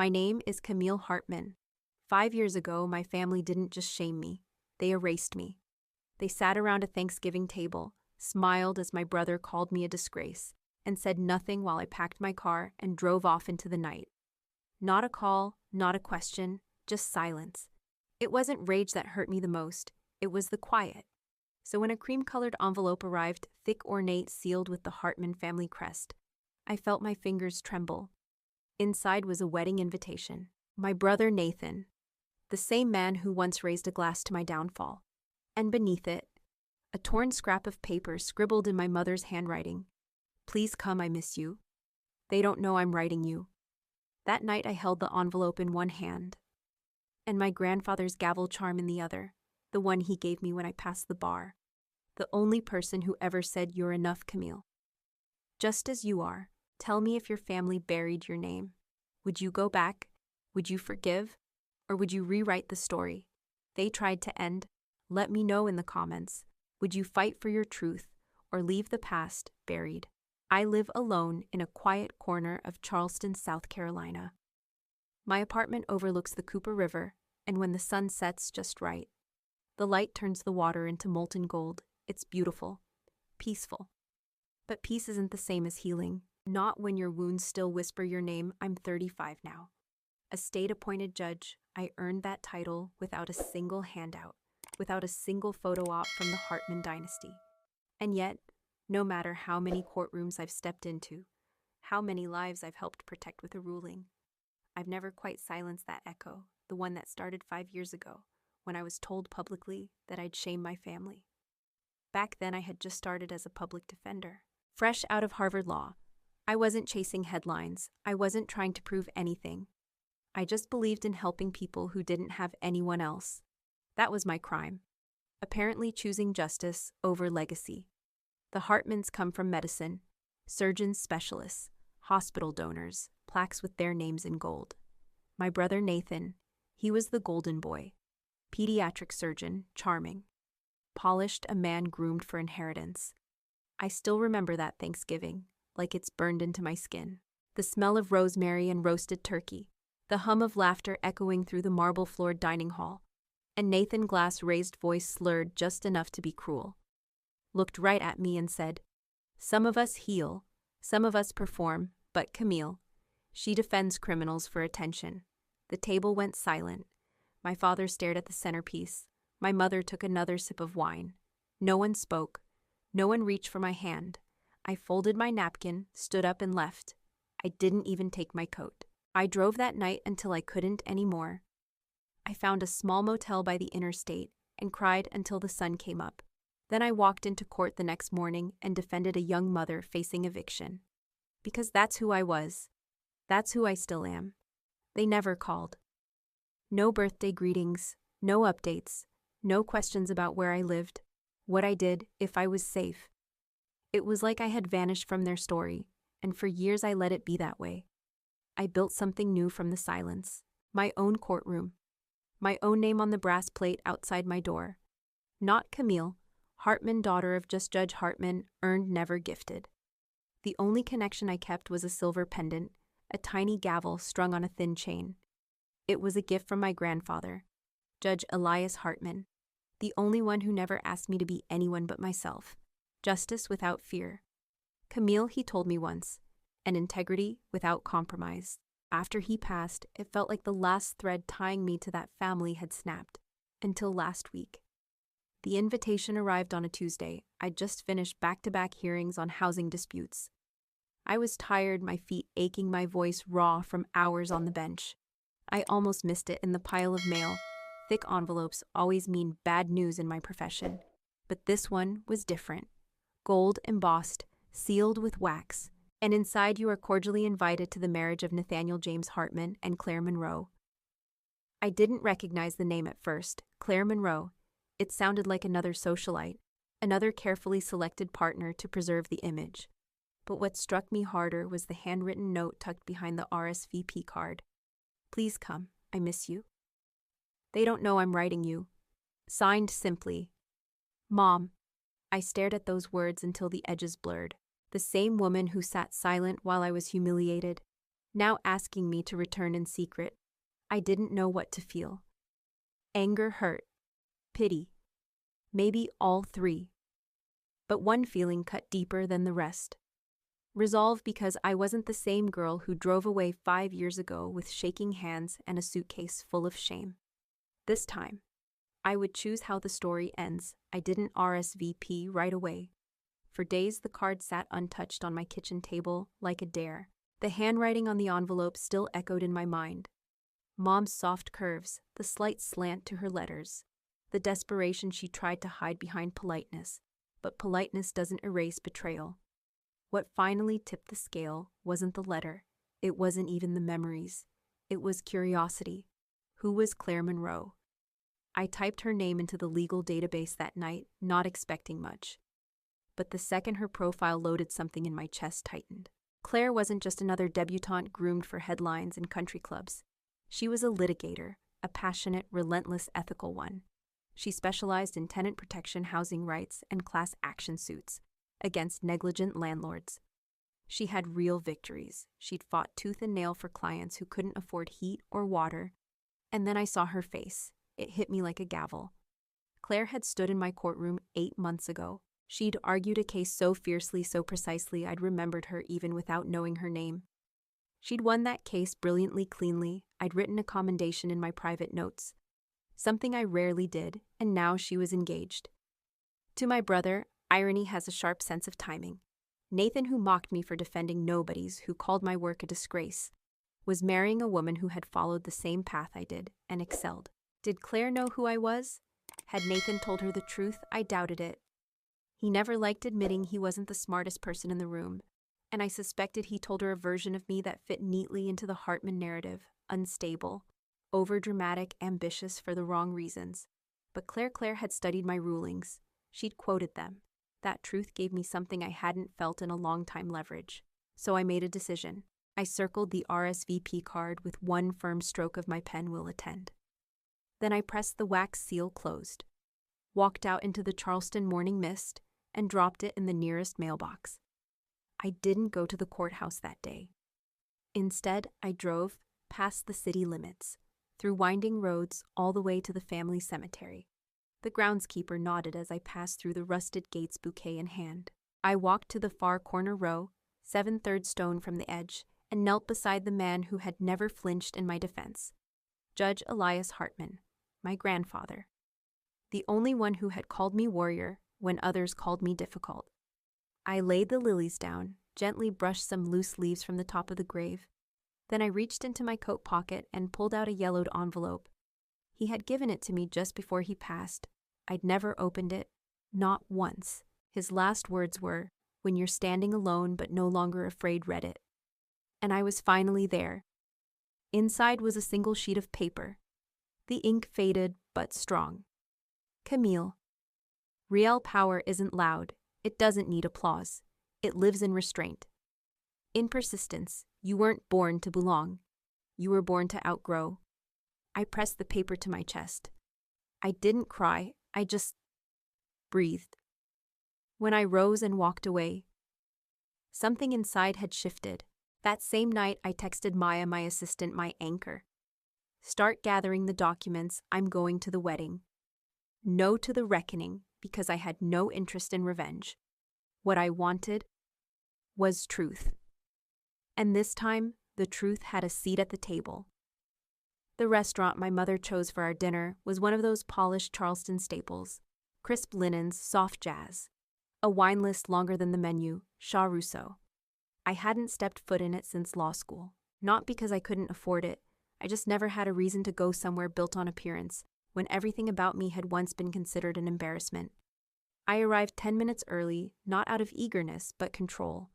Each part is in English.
My name is Camille Hartman. 5 years ago, my family didn't just shame me, they erased me. They sat around a Thanksgiving table, smiled as my brother called me a disgrace, and said nothing while I packed my car and drove off into the night. Not a call, not a question, just silence. It wasn't rage that hurt me the most, it was the quiet. So when a cream-colored envelope arrived, thick, ornate, sealed with the Hartman family crest, I felt my fingers tremble. Inside was a wedding invitation. My brother Nathan, the same man who once raised a glass to my downfall. And beneath it, a torn scrap of paper scribbled in my mother's handwriting. Please come, I miss you. They don't know I'm writing you. That night I held the envelope in one hand, and my grandfather's gavel charm in the other, the one he gave me when I passed the bar. The only person who ever said, "You're enough, Camille. Just as you are, tell me if your family buried your name. Would you go back? Would you forgive? Or would you rewrite the story they tried to end? Let me know in the comments. Would you fight for your truth or leave the past buried? I live alone in a quiet corner of Charleston, South Carolina. My apartment overlooks the Cooper River, and when the sun sets just right, the light turns the water into molten gold. It's beautiful, peaceful. But peace isn't the same as healing, not when your wounds still whisper your name. I'm 35 now. A state-appointed judge, I earned that title without a single handout, without a single photo op from the Hartman dynasty. And yet, no matter how many courtrooms I've stepped into, how many lives I've helped protect with a ruling, I've never quite silenced that echo, the one that started 5 years ago, when I was told publicly that I'd shame my family. Back then, I had just started as a public defender. Fresh out of Harvard Law, I wasn't chasing headlines. I wasn't trying to prove anything. I just believed in helping people who didn't have anyone else. That was my crime. Apparently choosing justice over legacy. The Hartmans come from medicine, surgeons, specialists, hospital donors, plaques with their names in gold. My brother Nathan, he was the golden boy. Pediatric surgeon, charming. Polished, a man groomed for inheritance. I still remember that Thanksgiving, like it's burned into my skin. The smell of rosemary and roasted turkey, the hum of laughter echoing through the marble-floored dining hall, and Nathan Glass' raised voice slurred just enough to be cruel. Looked right at me and said, "Some of us heal, some of us perform, but Camille, she defends criminals for attention." The table went silent. My father stared at the centerpiece. My mother took another sip of wine. No one spoke. No one reached for my hand. I folded my napkin, stood up, and left. I didn't even take my coat. I drove that night until I couldn't anymore. I found a small motel by the interstate and cried until the sun came up. Then I walked into court the next morning and defended a young mother facing eviction. Because that's who I was. That's who I still am. They never called. No birthday greetings, no updates, no questions about where I lived, what I did, if I was safe. It was like I had vanished from their story, and for years I let it be that way. I built something new from the silence. My own courtroom. My own name on the brass plate outside my door. Not Camille, Hartman, daughter of just Judge Hartman, earned, never gifted. The only connection I kept was a silver pendant, a tiny gavel strung on a thin chain. It was a gift from my grandfather, Judge Elias Hartman, the only one who never asked me to be anyone but myself. Justice without fear. Camille, he told me once, and integrity without compromise. After he passed, it felt like the last thread tying me to that family had snapped. Until last week. The invitation arrived on a Tuesday. I'd just finished back-to-back hearings on housing disputes. I was tired, my feet aching, my voice raw from hours on the bench. I almost missed it in the pile of mail. Thick envelopes always mean bad news in my profession. But this one was different. Gold embossed, sealed with wax, and inside you are cordially invited to the marriage of Nathaniel James Hartman and Claire Monroe. I didn't recognize the name at first, Claire Monroe. It sounded like another socialite, another carefully selected partner to preserve the image. But what struck me harder was the handwritten note tucked behind the RSVP card. Please come, I miss you. They don't know I'm writing you. Signed simply, Mom. I stared at those words until the edges blurred. The same woman who sat silent while I was humiliated. now asking me to return in secret. I didn't know what to feel. Anger, hurt, pity, maybe all three. But one feeling cut deeper than the rest. Resolve, because I wasn't the same girl who drove away 5 years ago with shaking hands and a suitcase full of shame. This time, I would choose how the story ends. I didn't RSVP right away. For days, the card sat untouched on my kitchen table like a dare. The handwriting on the envelope still echoed in my mind. Mom's soft curves, the slight slant to her letters, the desperation she tried to hide behind politeness. But politeness doesn't erase betrayal. What finally tipped the scale wasn't the letter. It wasn't even the memories. It was curiosity. Who was Claire Monroe? I typed her name into the legal database that night, not expecting much. But the second her profile loaded, something in my chest tightened. Claire wasn't just another debutante groomed for headlines and country clubs. She was a litigator, a passionate, relentless, ethical one. She specialized in tenant protection, housing rights, and class action suits against negligent landlords. She had real victories. She'd fought tooth and nail for clients who couldn't afford heat or water. And then I saw her face. It hit me like a gavel. Claire had stood in my courtroom 8 months ago. She'd argued a case so fiercely, so precisely, I'd remembered her even without knowing her name. She'd won that case brilliantly, cleanly. I'd written a commendation in my private notes. Something I rarely did, and now she was engaged. To my brother, irony has a sharp sense of timing. Nathan, who mocked me for defending nobodies, who called my work a disgrace, was marrying a woman who had followed the same path I did and excelled. Did Claire know who I was? Had Nathan told her the truth? I doubted it. He never liked admitting he wasn't the smartest person in the room, and I suspected he told her a version of me that fit neatly into the Hartman narrative: unstable, overdramatic, ambitious for the wrong reasons. But Claire had studied my rulings. She'd quoted them. That truth gave me something I hadn't felt in a long time: leverage. So I made a decision. I circled the RSVP card with one firm stroke of my pen: will attend. Then I pressed the wax seal closed, walked out into the Charleston morning mist, and dropped it in the nearest mailbox. I didn't go to the courthouse that day. Instead, I drove past the city limits, through winding roads, all the way to the family cemetery. The groundskeeper nodded as I passed through the rusted gates, bouquet in hand. I walked to the far corner row, 7/3 stone from the edge, and knelt beside the man who had never flinched in my defense. Judge Elias Hartman, my grandfather. The only one who had called me warrior when others called me difficult. I laid the lilies down, gently brushed some loose leaves from the top of the grave. Then I reached into my coat pocket and pulled out a yellowed envelope. He had given it to me just before he passed. I'd never opened it, not once. His last words were, "When you're standing alone but no longer afraid, read it." And I was finally there. Inside was a single sheet of paper. The ink faded but strong. Camille. Real power isn't loud. It doesn't need applause. It lives in restraint. In persistence. You weren't born to belong. You were born to outgrow. I pressed the paper to my chest. I didn't cry. I just breathed. When I rose and walked away, something inside had shifted. That same night, I texted Maya, my assistant, my anchor. Start gathering the documents. I'm going to the wedding. No to the reckoning, because I had no interest in revenge. What I wanted was truth. And this time, the truth had a seat at the table. The restaurant my mother chose for our dinner was one of those polished Charleston staples: crisp linens, soft jazz. A wine list longer than the menu: Shaw Rousseau. I hadn't stepped foot in it since law school. Not because I couldn't afford it. I just never had a reason to go somewhere built on appearance, when everything about me had once been considered an embarrassment. I arrived 10 minutes early, not out of eagerness, but control.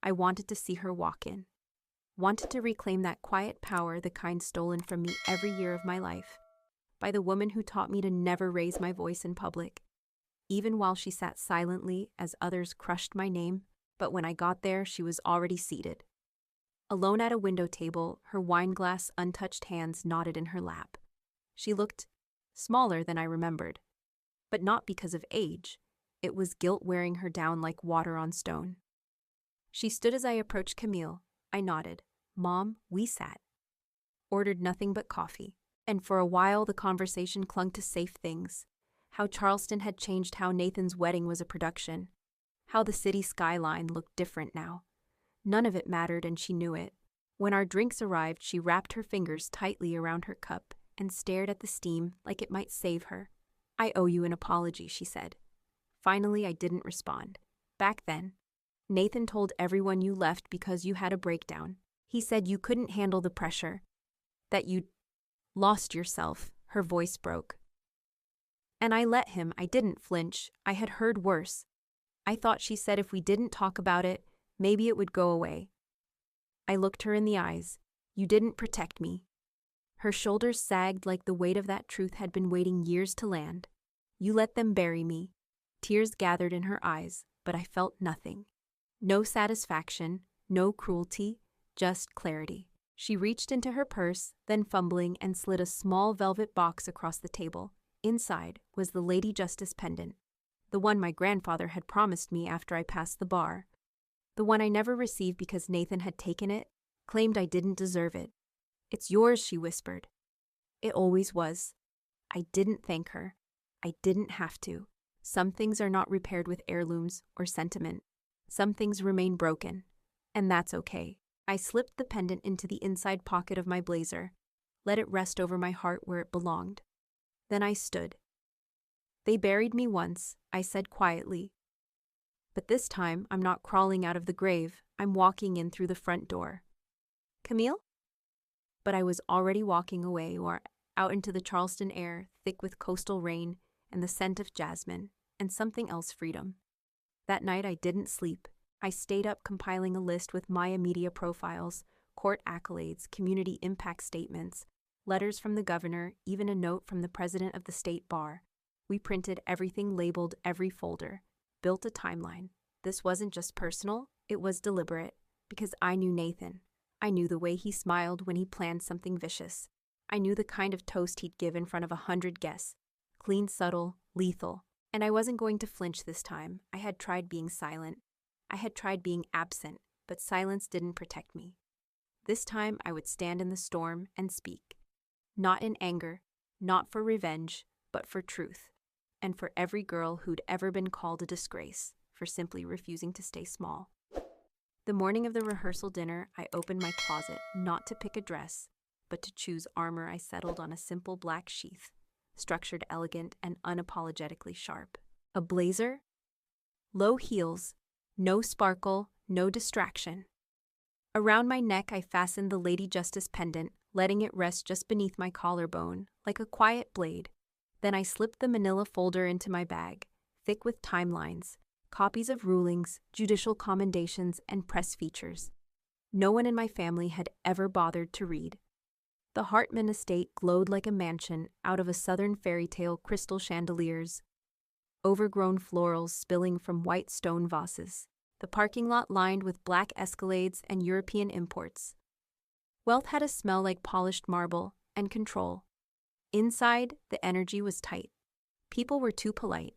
I wanted to see her walk in. Wanted to reclaim that quiet power, the kind stolen from me every year of my life, by the woman who taught me to never raise my voice in public, even while she sat silently as others crushed my name. But when I got there, she was already seated. Alone at a window table, her wine-glass untouched hands knotted in her lap. She looked smaller than I remembered, but not because of age. It was guilt wearing her down like water on stone. She stood as I approached Camille. I nodded. Mom, we sat. Ordered nothing but coffee. And for a while the conversation clung to safe things. How Charleston had changed, how Nathan's wedding was a production. How the city skyline looked different now. None of it mattered, and she knew it. When our drinks arrived, she wrapped her fingers tightly around her cup and stared at the steam like it might save her. I owe you an apology, she said. Finally, I didn't respond. Back then, Nathan told everyone you left because you had a breakdown. He said you couldn't handle the pressure, that you'd lost yourself. Her voice broke. And I let him. I didn't flinch. I had heard worse. I thought she said if we didn't talk about it, maybe it would go away. I looked her in the eyes. You didn't protect me. Her shoulders sagged like the weight of that truth had been waiting years to land. You let them bury me. Tears gathered in her eyes, but I felt nothing. No satisfaction, no cruelty, just clarity. She reached into her purse, then fumbling, and slid a small velvet box across the table. Inside was the Lady Justice pendant, the one my grandfather had promised me after I passed the bar. The one I never received because Nathan had taken it, claimed I didn't deserve it. It's yours, she whispered. It always was. I didn't thank her. I didn't have to. Some things are not repaired with heirlooms or sentiment. Some things remain broken, and that's okay. I slipped the pendant into the inside pocket of my blazer, let it rest over my heart where it belonged. Then I stood. They buried me once, I said quietly. But this time, I'm not crawling out of the grave, I'm walking in through the front door. Camille? But I was already walking away, or out into the Charleston air, thick with coastal rain and the scent of jasmine, and something else, freedom. That night I didn't sleep. I stayed up compiling a list with Maya media profiles, court accolades, community impact statements, letters from the governor, even a note from the president of the state bar. We printed everything, labeled every folder, built a timeline. This wasn't just personal, it was deliberate, because I knew Nathan. I knew the way he smiled when he planned something vicious. I knew the kind of toast he'd give in front of 100 guests. Clean, subtle, lethal. And I wasn't going to flinch this time. I had tried being silent. I had tried being absent, but silence didn't protect me. This time I would stand in the storm and speak. Not in anger, not for revenge, but for truth. And for every girl who'd ever been called a disgrace for simply refusing to stay small. The morning of the rehearsal dinner, I opened my closet, not to pick a dress, but to choose armor. I settled on a simple black sheath, structured, elegant, and unapologetically sharp. A blazer? Low heels, no sparkle, no distraction. Around my neck, I fastened the Lady Justice pendant, letting it rest just beneath my collarbone, like a quiet blade. Then I slipped the manila folder into my bag, thick with timelines, copies of rulings, judicial commendations, and press features. No one in my family had ever bothered to read. The Hartman estate glowed like a mansion out of a southern fairy tale, crystal chandeliers, overgrown florals spilling from white stone vases, the parking lot lined with black Escalades and European imports. Wealth had a smell like polished marble and control. Inside, the energy was tight. People were too polite,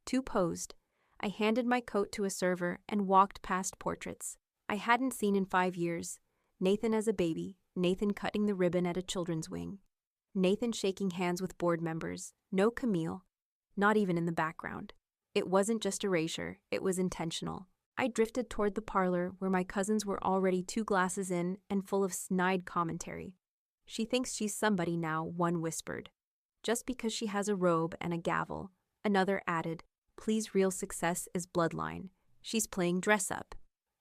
too posed. I handed my coat to a server and walked past portraits I hadn't seen in 5 years. Nathan as a baby, Nathan cutting the ribbon at a children's wing, Nathan shaking hands with board members, no Camille, not even in the background. It wasn't just erasure, it was intentional. I drifted toward the parlor where my cousins were already 2 glasses in and full of snide commentary. She thinks she's somebody now, one whispered. Just because she has a robe and a gavel, another added, please, real success is bloodline. She's playing dress up.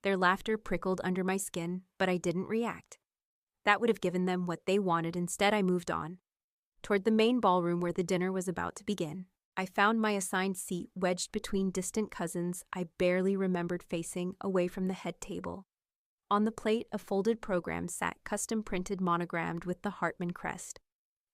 Their laughter prickled under my skin, but I didn't react. That would have given them what they wanted. Instead, I moved on. Toward the main ballroom where the dinner was about to begin. I found my assigned seat wedged between distant cousins I barely remembered facing, away from the head table. On the plate, a folded program sat, custom-printed, monogrammed with the Hartman crest.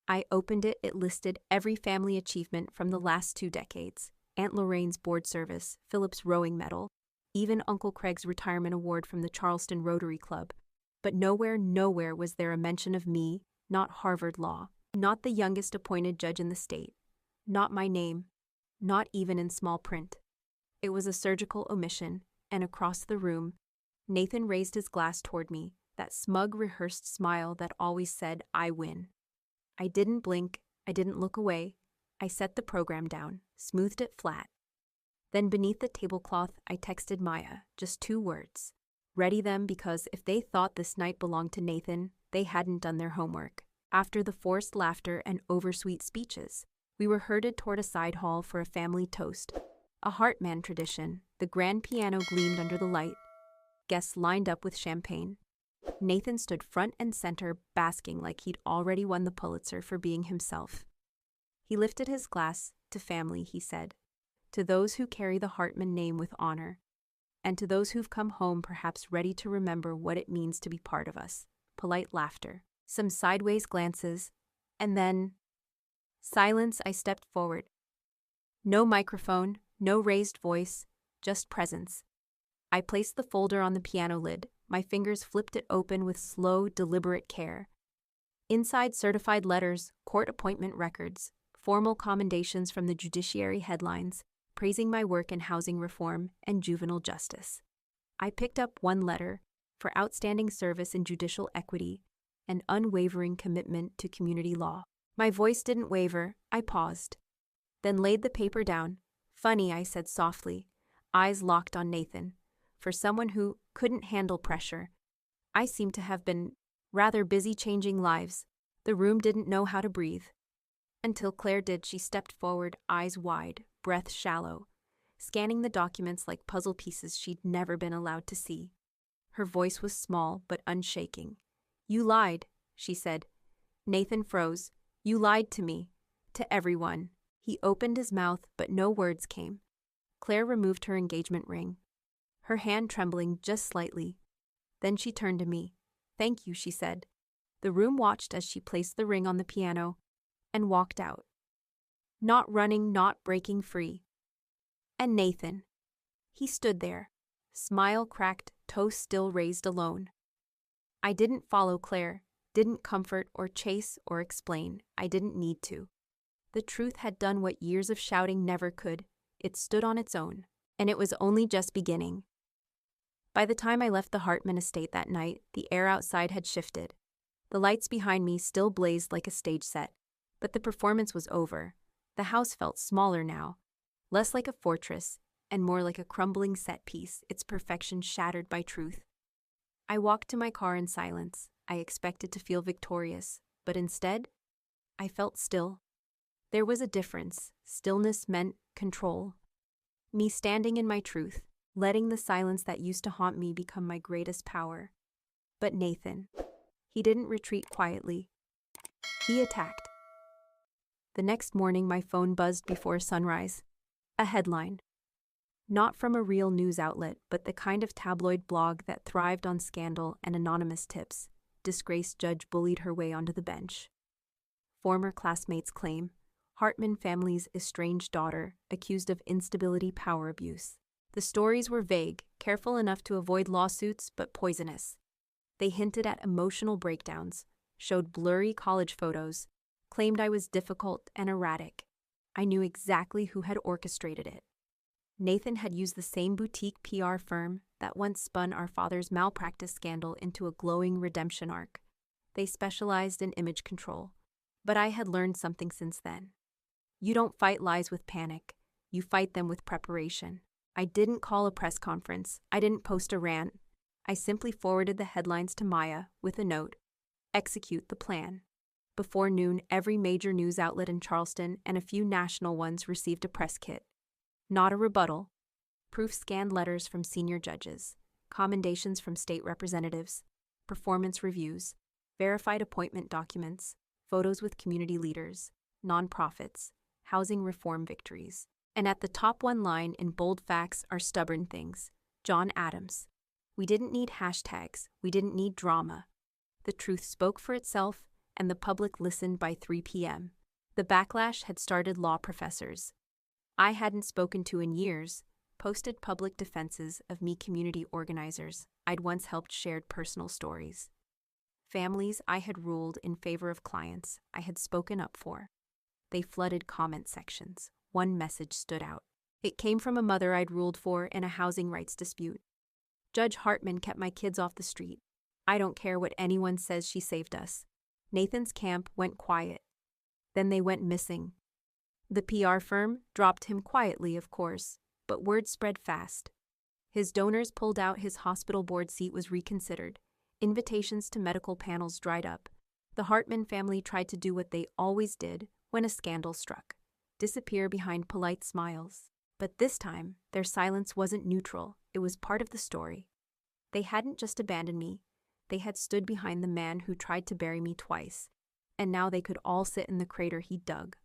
I opened it. It listed every family achievement from the last 2 decades. Aunt Lorraine's board service, Philip's rowing medal, even Uncle Craig's retirement award from the Charleston Rotary Club. But nowhere was there a mention of me, not Harvard Law, not the youngest appointed judge in the state, not my name, not even in small print. It was a surgical omission, and across the room, Nathan raised his glass toward me, that smug, rehearsed smile that always said, "I win." I didn't blink, I didn't look away. I set the program down, smoothed it flat. Then beneath the tablecloth, I texted Maya, just 2 words. Ready them because if they thought this night belonged to Nathan, they hadn't done their homework. After the forced laughter and oversweet speeches, we were herded toward a side hall for a family toast. A Hartman tradition, the grand piano gleamed under the light. Guests lined up with champagne. Nathan stood front and center, basking like he'd already won the Pulitzer for being himself. He lifted his glass. "To family," he said. "To those who carry the Hartman name with honor. And to those who've come home perhaps ready to remember what it means to be part of us." Polite laughter, some sideways glances, and then silence. I stepped forward. No microphone, no raised voice, just presence. I placed the folder on the piano lid. My fingers flipped it open with slow, deliberate care. Inside, certified letters, court appointment records, formal commendations from the judiciary headlines, praising my work in housing reform and juvenile justice. I picked up one letter for outstanding service in judicial equity and unwavering commitment to community law. My voice didn't waver. I paused, then laid the paper down. "Funny," I said softly, eyes locked on Nathan. For someone who couldn't handle pressure, I seemed to have been rather busy changing lives. The room didn't know how to breathe. Until Claire did. She stepped forward, eyes wide, breath shallow, scanning the documents like puzzle pieces she'd never been allowed to see. Her voice was small but unshaking. "You lied," she said. Nathan froze. "You lied to me. To everyone." He opened his mouth, but no words came. Claire removed her engagement ring, her hand trembling just slightly. Then she turned to me. "Thank you," she said. The room watched as she placed the ring on the piano and walked out. Not running, not breaking free. And Nathan. He stood there, smile cracked, toast still raised alone. I didn't follow Claire, didn't comfort or chase or explain. I didn't need to. The truth had done what years of shouting never could. It stood on its own, and it was only just beginning. By the time I left the Hartman estate that night, the air outside had shifted. The lights behind me still blazed like a stage set, but the performance was over. The house felt smaller now, less like a fortress, and more like a crumbling set piece, its perfection shattered by truth. I walked to my car in silence. I expected to feel victorious, but instead, I felt still. There was a difference. Stillness meant control. Me standing in my truth, letting the silence that used to haunt me become my greatest power. But Nathan, he didn't retreat quietly. He attacked. The next morning, my phone buzzed before sunrise. A headline. Not from a real news outlet, but the kind of tabloid blog that thrived on scandal and anonymous tips. Disgraced judge bullied her way onto the bench. Former classmates claim Hartman family's estranged daughter accused of instability power abuse. The stories were vague, careful enough to avoid lawsuits, but poisonous. They hinted at emotional breakdowns, showed blurry college photos, claimed I was difficult and erratic. I knew exactly who had orchestrated it. Nathan had used the same boutique PR firm that once spun our father's malpractice scandal into a glowing redemption arc. They specialized in image control. But I had learned something since then. You don't fight lies with panic. You fight them with preparation. I didn't call a press conference. I didn't post a rant. I simply forwarded the headlines to Maya with a note. Execute the plan. Before noon, every major news outlet in Charleston and a few national ones received a press kit. Not a rebuttal. Proof-scanned letters from senior judges, commendations from state representatives, performance reviews, verified appointment documents, photos with community leaders, nonprofits, housing reform victories. And at the top one line in bold facts are stubborn things. John Adams. We didn't need hashtags. We didn't need drama. The truth spoke for itself, and the public listened by 3 p.m. The backlash had started law professors I hadn't spoken to in years, posted public defenses of me community organizers I'd once helped shared personal stories. Families I had ruled in favor of clients I had spoken up for. They flooded comment sections. One message stood out. It came from a mother I'd ruled for in a housing rights dispute. Judge Hartman kept my kids off the street. I don't care what anyone says, she saved us. Nathan's camp went quiet. Then they went missing. The PR firm dropped him quietly, of course, but word spread fast. His donors pulled out, his hospital board seat was reconsidered. Invitations to medical panels dried up. The Hartman family tried to do what they always did when a scandal struck: disappear behind polite smiles. But this time, their silence wasn't neutral, it was part of the story. They hadn't just abandoned me, they had stood behind the man who tried to bury me twice, and now they could all sit in the crater he dug.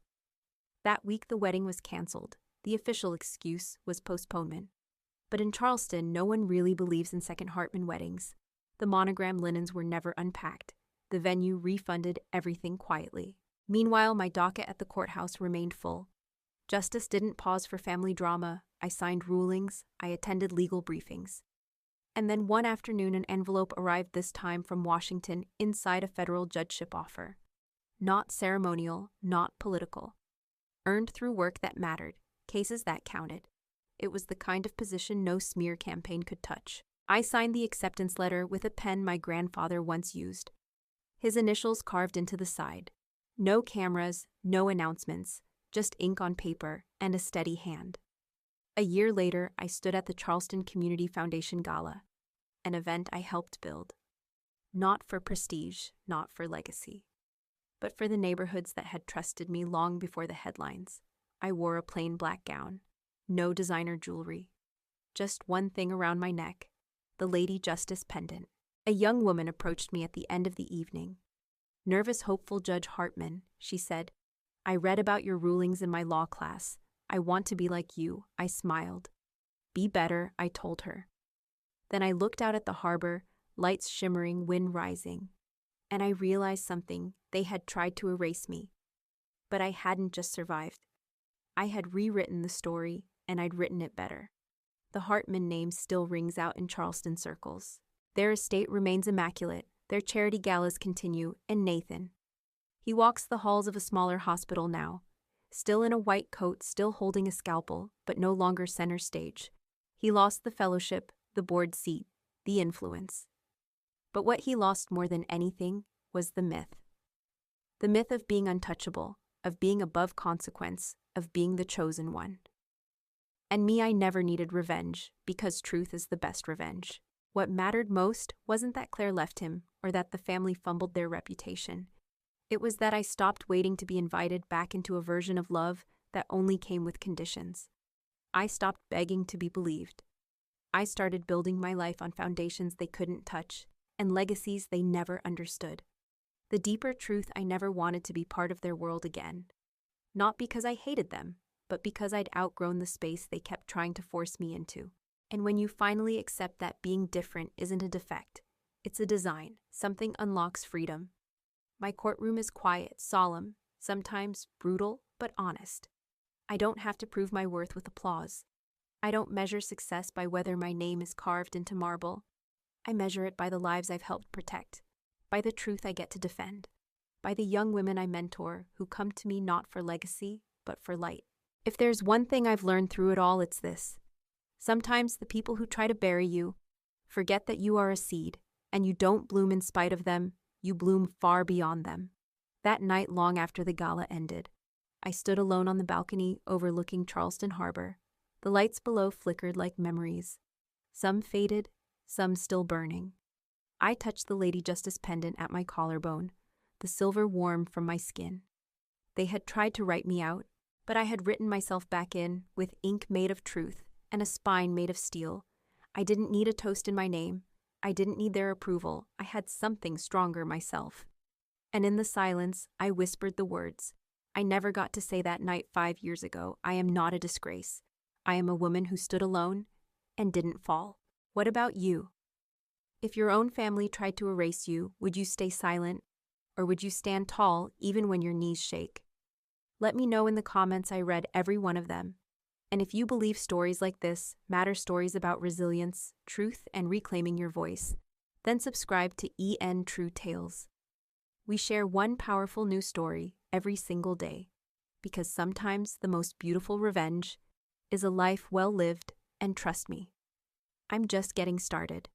That week the wedding was canceled. The official excuse was postponement. But in Charleston, no one really believes in second Hartman weddings. The monogram linens were never unpacked. The venue refunded everything quietly. Meanwhile, my docket at the courthouse remained full. Justice didn't pause for family drama. I signed rulings. I attended legal briefings. And then one afternoon, an envelope arrived, this time from Washington, inside a federal judgeship offer. Not ceremonial, not political. Earned through work that mattered, cases that counted. It was the kind of position no smear campaign could touch. I signed the acceptance letter with a pen my grandfather once used. His initials carved into the side. No cameras, no announcements, just ink on paper and a steady hand. A year later, I stood at the Charleston Community Foundation Gala, an event I helped build. Not for prestige, not for legacy, but for the neighborhoods that had trusted me long before the headlines. I wore a plain black gown, no designer jewelry, just one thing around my neck, the Lady Justice pendant. A young woman approached me at the end of the evening. "Nervous, hopeful Judge Hartman," she said. "I read about your rulings in my law class. I want to be like you." I smiled. "Be better," I told her. Then I looked out at the harbor, lights shimmering, wind rising. And I realized something. They had tried to erase me. But I hadn't just survived. I had rewritten the story, and I'd written it better. The Hartman name still rings out in Charleston circles. Their estate remains immaculate, their charity galas continue, and Nathan. He walks the halls of a smaller hospital now, still in a white coat, still holding a scalpel, but no longer center stage. He lost the fellowship, the board seat, the influence. But what he lost more than anything was the myth. The myth of being untouchable, of being above consequence, of being the chosen one. And me, I never needed revenge, because truth is the best revenge. What mattered most wasn't that Claire left him, or that the family fumbled their reputation. It was that I stopped waiting to be invited back into a version of love that only came with conditions. I stopped begging to be believed. I started building my life on foundations they couldn't touch, and legacies they never understood. The deeper truth, I never wanted to be part of their world again. Not because I hated them, but because I'd outgrown the space they kept trying to force me into. And when you finally accept that being different isn't a defect, it's a design, something unlocks freedom. My courtroom is quiet, solemn, sometimes brutal, but honest. I don't have to prove my worth with applause. I don't measure success by whether my name is carved into marble. I measure it by the lives I've helped protect, by the truth I get to defend, by the young women I mentor who come to me not for legacy, but for light. If there's one thing I've learned through it all, it's this. Sometimes the people who try to bury you forget that you are a seed, and you don't bloom in spite of them, you bloom far beyond them. That night, long after the gala ended, I stood alone on the balcony overlooking Charleston Harbor. The lights below flickered like memories, some faded, some still burning. I touched the Lady Justice pendant at my collarbone, the silver warm from my skin. They had tried to write me out, but I had written myself back in with ink made of truth and a spine made of steel. I didn't need a toast in my name. I didn't need their approval. I had something stronger myself. And in the silence, I whispered the words I never got to say that night 5 years ago. I am not a disgrace. I am a woman who stood alone and didn't fall. What about you? If your own family tried to erase you, would you stay silent? Or would you stand tall even when your knees shake? Let me know in the comments. I read every one of them. And if you believe stories like this matter, stories about resilience, truth, and reclaiming your voice, then subscribe to EN True Tales. We share one powerful new story every single day, because sometimes the most beautiful revenge is a life well lived, and trust me, I'm just getting started.